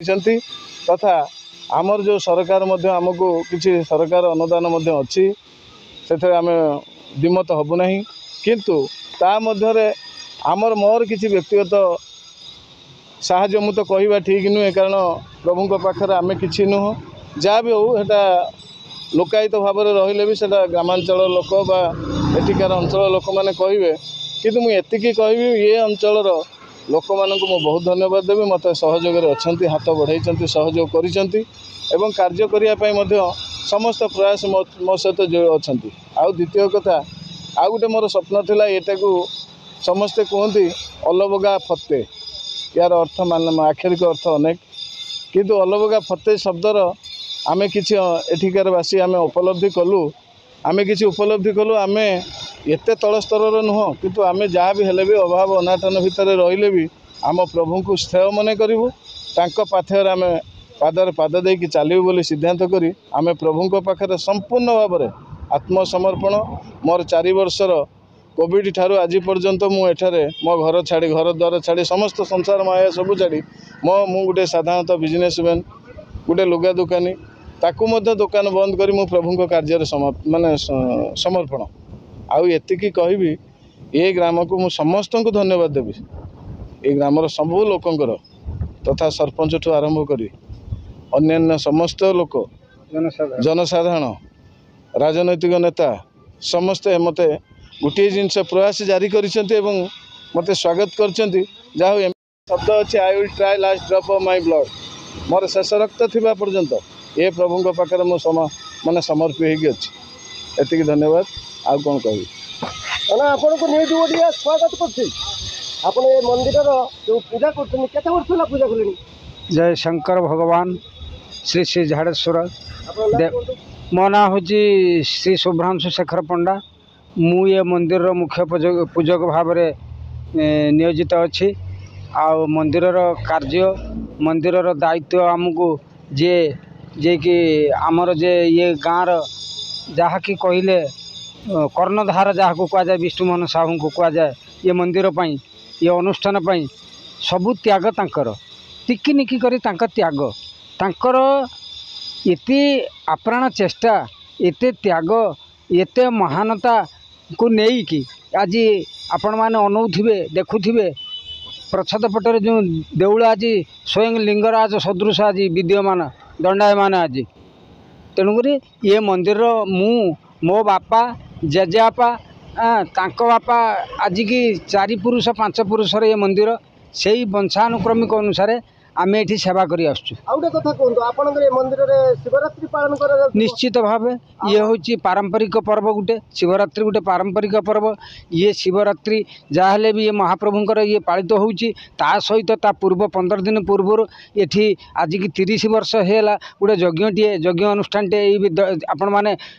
तथा आमर जो सरकार आमको किसी सरकार अनुदान अच्छी से आम दिमत हबु ना किंतु ता मध्यरे आमर मोर किसी व्यक्तिगत साहाय्य मु तो कहवा ठीक नुहे कारण प्रभु पाखे आम कि नुह जहाँ भी होटा लोकायित भाव में रही भी सेटा ग्रामांचल लोक एठिकार अंचल लोक मैंने कहे कि मुझे कहबी ये अंचल लोक मानक मु बहुत धन्यवाद देवी मत सहयोग अच्छा हाथ बढ़ाई सहयोग कर कार्य करने समस्त प्रयास मो सहित जो अच्छा आउ द्वितीय कथा आउ गोटे मोर स्वप्न थिला एटा को समस्ते कहते अलबगा फते यार अर्थ मान आक्षरिक अर्थ अनेक किंतु अलबगा फते शब्दर आमे किछि एठिकार बासी आमे उपलब्धि कलु आमे किछि उपलब्धि कलु आमे एते तल स्तर नुह किंतु आमे जहाँ भी हेले भी अभाव अनाटन भितर रहिले भी आम प्रभु को स्थेय मन करूँ तांको पाथर आमे पादर पाद देकी चलू बोली सिद्धांत करी आमे प्रभु पाखे संपूर्ण भाव में आत्मसमर्पण मोर 4 वर्षर कोविड ठारू आज पर्यंत मुझे मो घर छाड़ी घर द्वार छाड़ी समस्त संसार माया सबू छाड़ी मु गोटे साधारणतः बिजनेसमैन गोटे लुगा दुकानी ताकू दुकान बंद करी मु प्रभु कार्य माने समर्पण आउ एतिकी कहबी ये ग्राम को मु समस्त को धन्यवाद देवी ये ग्रामर सबू लोकंकर तथा सरपंच ठू आरंभ करी अन्यान्य समस्त लोक जनसाधारण राजनैतिक नेता समस्ते मते गोटे जिनस प्रयास जारी करिसेंती मते स्वागत करछंती जाहो शब्द अच्छे I will try last drop of my blood मोर शेष रक्त थिबा पर्यंत ये प्रभु पाखे मु माने समर्पित होगी अच्छी एतिकी धन्यवाद आउ कौन कहबी आपन को न्यूज ओडिया स्वागत करछि आपन ए मंदिर जो पूजा करछन केते वर्ष होला पूजा करलेनी जय शंकर भगवान श्री श्री झाड़ेश्वर मो ना हूँ श्री शुभ्रांशु शेखर पंडा मु ये मंदिर मुख्य पूजक भाव में नियोजित अच्छी आउ मंदिर कार्य मंदिर दायित्व आमको जे कि आमर जे ये गाँव जहाँ कि कहले कर्णधार जहाँ को कहुए विष्णुमोहन साहू को कहुए ये मंदिर पाई ये अनुष्ठान पाई सबू त्याग तांकर टिकिनिकी करी तांकर त्याग तांकर एते आप्राण चेष्टा एते त्याग एते महानता को नहीं कि आज आपण मैंने अनौथिबे देखुथिबे प्रच्छद पटर जो देउल आज स्वयं लिंगराज सदृश आज विद्यमान दंडायमान आज तेणुक ये मंदिर मो बापा जेजेबापा तांको बापा आज की 4 पुरुष 5 पुरुष ये मंदिर से ही वंशानुक्रमिक अनुसार आम ये सेवा करी आसुँ शिवरात्रि पालन कर निश्चित भाव ये हूँ पारंपरिक पर्व गोटे शिवरात्रि गोटे पारंपरिक पर्व ये शिवरात्रि जहाँ भी ये महाप्रभुंर ये पालित होती सहित ता पूर्व 15 दिन पूर्व ये आज की 30 वर्ष है गोटे यज्ञ अनुष्ठान आपण मैंने